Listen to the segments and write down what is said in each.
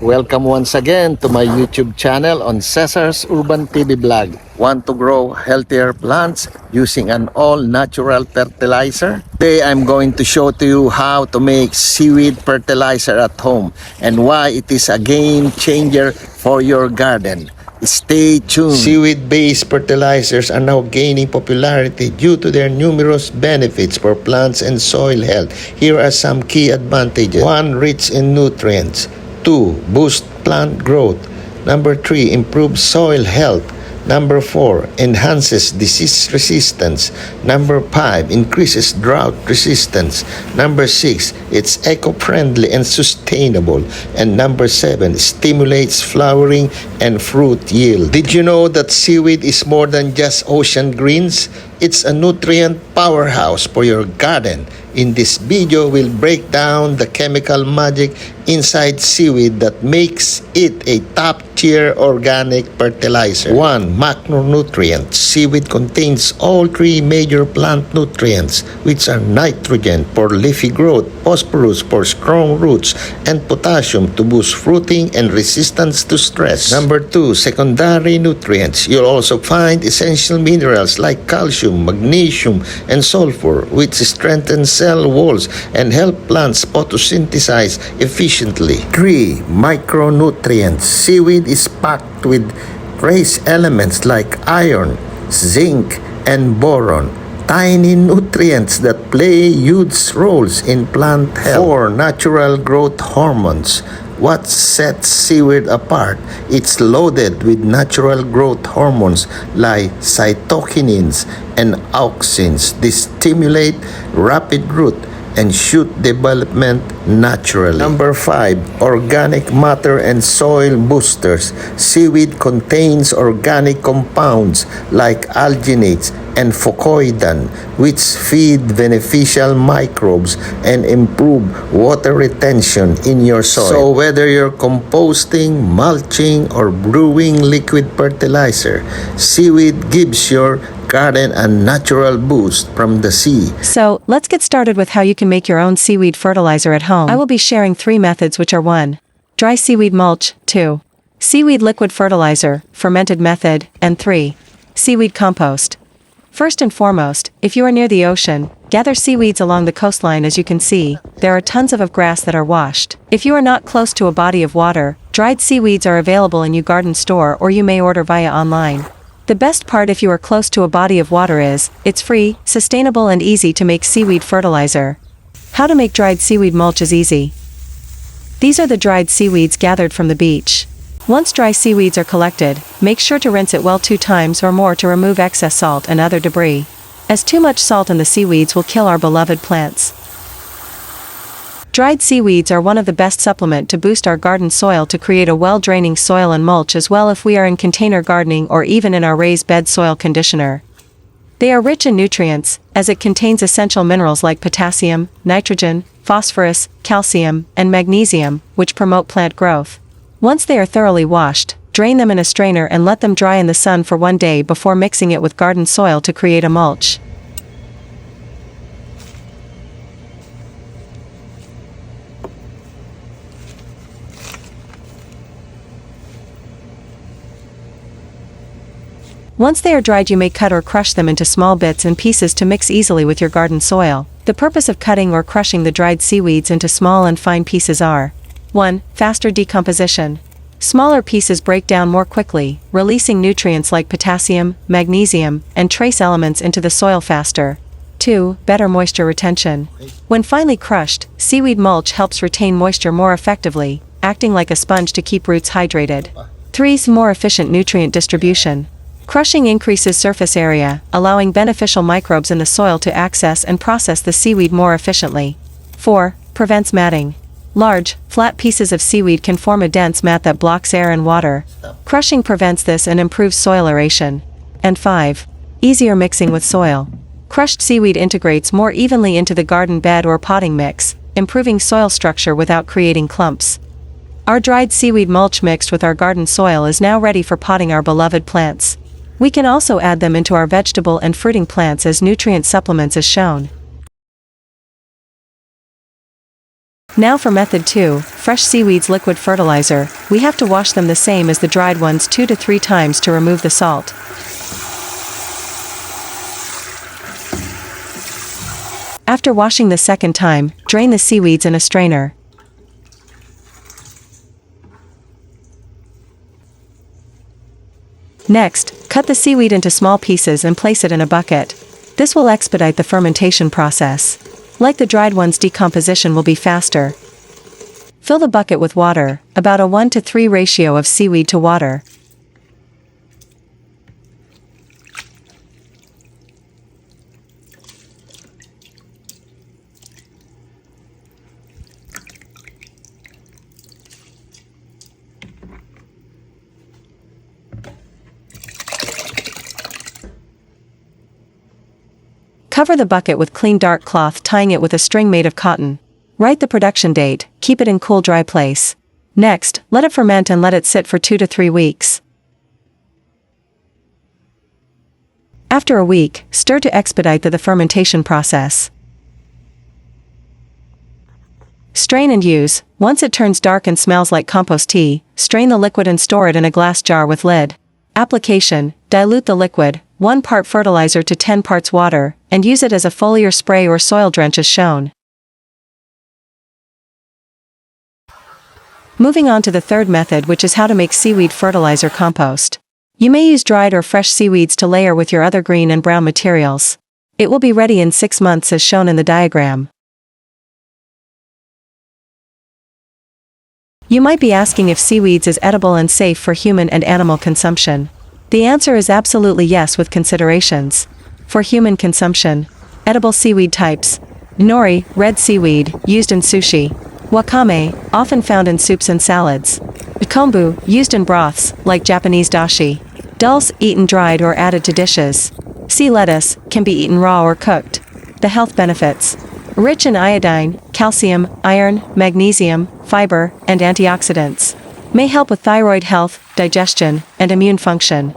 Welcome once again to my YouTube channel on Cesar's Urban TV Vlog. Want to grow healthier plants using an all-natural fertilizer? Today I'm going to show to you how to make seaweed fertilizer at home and why it is a game changer for your garden. Stay tuned. Seaweed-based fertilizers are now gaining popularity due to their numerous benefits for plants and soil health. Here are some key advantages. 1. Rich in nutrients. 2. Boost plant growth. Number 3. Improves soil health. Number 4. Enhances disease resistance. Number 5. Increases drought resistance. Number 6. It's eco-friendly and sustainable. And number 7. Stimulates flowering and fruit yield. Did you know that seaweed is more than just ocean greens? It's a nutrient powerhouse for your garden. In this video, we'll break down the chemical magic inside seaweed that makes it a top-tier organic fertilizer. 1. Macronutrients. Seaweed contains all three major plant nutrients, which are nitrogen for leafy growth, phosphorus for strong roots, and potassium to boost fruiting and resistance to stress. Number 2. Secondary nutrients. You'll also find essential minerals like calcium, magnesium, and sulfur, which strengthen cell walls and help plants photosynthesize efficiently. 3. Micronutrients. Seaweed is packed with trace elements like iron, zinc, and boron, tiny nutrients that play huge roles in plant health. 4. Natural growth hormones. What sets seaweed apart? It's loaded with natural growth hormones like cytokinins and auxins. They stimulate rapid root and shoot development naturally. Number 5. Organic matter and soil boosters. Seaweed contains organic compounds like alginates and phocoidan, which feed beneficial microbes and improve water retention in your soil. So whether you're composting, mulching, or brewing liquid fertilizer, seaweed gives your garden a natural boost from the sea. So, let's get started with how you can make your own seaweed fertilizer at home. I will be sharing 3 methods, which are 1. Dry seaweed mulch, 2. Seaweed liquid fertilizer, fermented method, and 3. Seaweed compost. First and foremost, if you are near the ocean, gather seaweeds along the coastline. As you can see, there are tons of grass that are washed. If you are not close to a body of water, dried seaweeds are available in your garden store, or you may order via online. The best part if you are close to a body of water is, it's free, sustainable, and easy to make seaweed fertilizer. How to make dried seaweed mulch is easy. These are the dried seaweeds gathered from the beach. Once dry seaweeds are collected, make sure to rinse it well 2 times or more to remove excess salt and other debris, as too much salt in the seaweeds will kill our beloved plants. Dried seaweeds are one of the best supplement to boost our garden soil to create a well-draining soil and mulch as well if we are in container gardening or even in our raised bed soil conditioner. They are rich in nutrients, as it contains essential minerals like potassium, nitrogen, phosphorus, calcium, and magnesium, which promote plant growth. Once they are thoroughly washed, drain them in a strainer and let them dry in the sun for 1 day before mixing it with garden soil to create a mulch. Once they are dried, you may cut or crush them into small bits and pieces to mix easily with your garden soil. The purpose of cutting or crushing the dried seaweeds into small and fine pieces are: 1. Faster decomposition. Smaller pieces break down more quickly, releasing nutrients like potassium, magnesium, and trace elements into the soil faster. 2. Better moisture retention. When finely crushed, seaweed mulch helps retain moisture more effectively, acting like a sponge to keep roots hydrated. 3. More efficient nutrient distribution. Crushing increases surface area, allowing beneficial microbes in the soil to access and process the seaweed more efficiently. 4. Prevents matting. Large, flat pieces of seaweed can form a dense mat that blocks air and water. Crushing prevents this and improves soil aeration. And 5. Easier mixing with soil. Crushed seaweed integrates more evenly into the garden bed or potting mix, improving soil structure without creating clumps. Our dried seaweed mulch mixed with our garden soil is now ready for potting our beloved plants. We can also add them into our vegetable and fruiting plants as nutrient supplements as shown. Now for method 2, fresh seaweeds liquid fertilizer. We have to wash them the same as the dried ones 2 to 3 times to remove the salt. After washing the second time, drain the seaweeds in a strainer. Next, cut the seaweed into small pieces and place it in a bucket. This will expedite the fermentation process. Like the dried ones, decomposition will be faster. Fill the bucket with water, about a 1 to 3 ratio of seaweed to water. Cover the bucket with clean dark cloth, tying it with a string made of cotton. Write the production date, keep it in cool dry place. Next, let it ferment and let it sit for 2 to 3 weeks. After a week, stir to expedite the fermentation process. Strain and use. Once it turns dark and smells like compost tea, strain the liquid and store it in a glass jar with lid. Application: dilute the liquid, 1 part fertilizer to 10 parts water, and use it as a foliar spray or soil drench as shown. Moving on to the third method, which is how to make seaweed fertilizer compost. You may use dried or fresh seaweeds to layer with your other green and brown materials. It will be ready in 6 months as shown in the diagram. You might be asking if seaweeds is edible and safe for human and animal consumption. The answer is absolutely yes, with considerations. For human consumption, edible seaweed types: nori, red seaweed, used in sushi; wakame, often found in soups and salads; kombu, used in broths, like Japanese dashi; dulse, eaten dried or added to dishes; sea lettuce, can be eaten raw or cooked. The health benefits: rich in iodine, calcium, iron, magnesium, fiber, and antioxidants. May help with thyroid health, digestion, and immune function.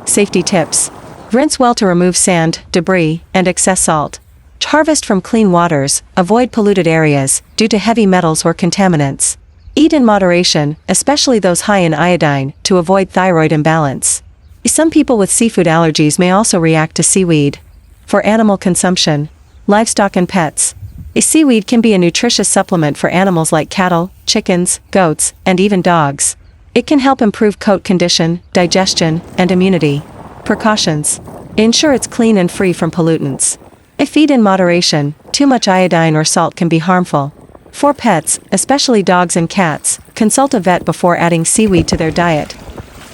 Safety tips: rinse well to remove sand, debris, and excess salt. Harvest from clean waters, avoid polluted areas, due to heavy metals or contaminants. Eat in moderation, especially those high in iodine, to avoid thyroid imbalance. Some people with seafood allergies may also react to seaweed. For animal consumption, livestock and pets. A seaweed can be a nutritious supplement for animals like cattle, chickens, goats, and even dogs. It can help improve coat condition, digestion, and immunity. Precautions: ensure it's clean and free from pollutants. Feed in moderation, too much iodine or salt can be harmful. For pets, especially dogs and cats, consult a vet before adding seaweed to their diet.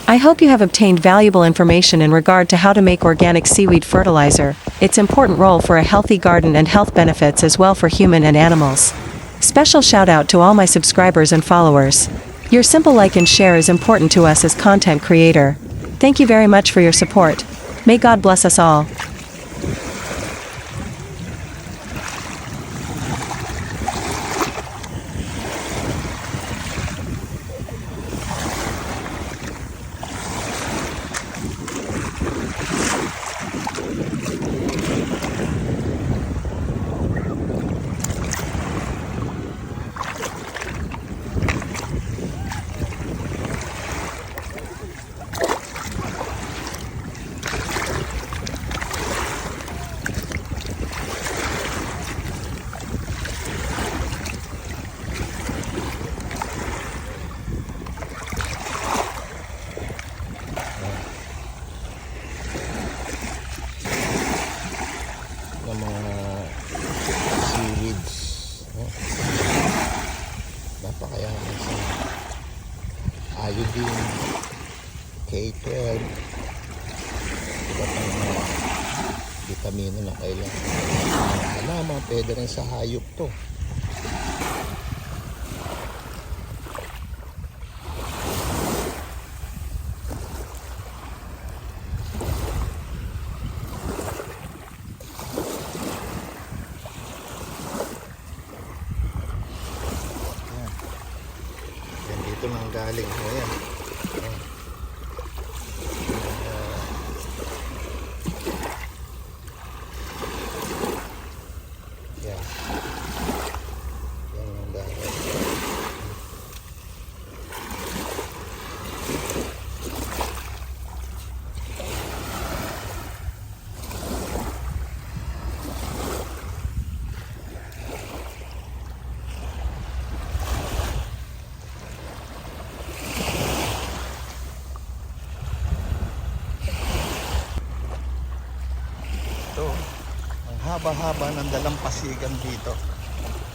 I hope you have obtained valuable information in regard to how to make organic seaweed fertilizer, its important role for a healthy garden, and health benefits as well for human and animals. Special shout out to all my subscribers and followers. Your simple like and share is important to us as content creator. Thank you very much for your support. May God bless us all. Ng mga seaweeds, no? Napakayaman sa iodine, K12, iba pang mga vitamino na kailangan. Alaman, pwede rin sa hayop to. Dito nang galing. Ayan. Yan. Yan ang galing. haba-haba ng dalampasigan dito.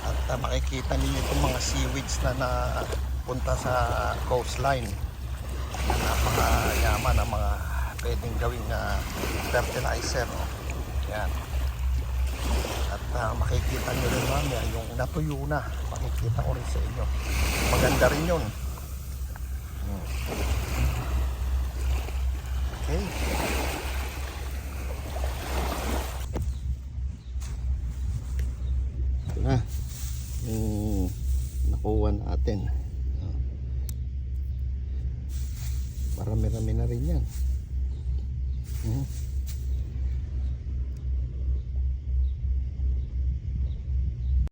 At makikita ninyo itong mga seaweeds na napunta sa coastline. Napakayaman ang mga pwedeng gawing fertilizer. Yan. At makikita nyo rin mamaya yung natuyo na. Makikita ko rin sa inyo. Maganda rin yun. Okay. Ito na yung nakuha natin. Marami-rami na rin yan.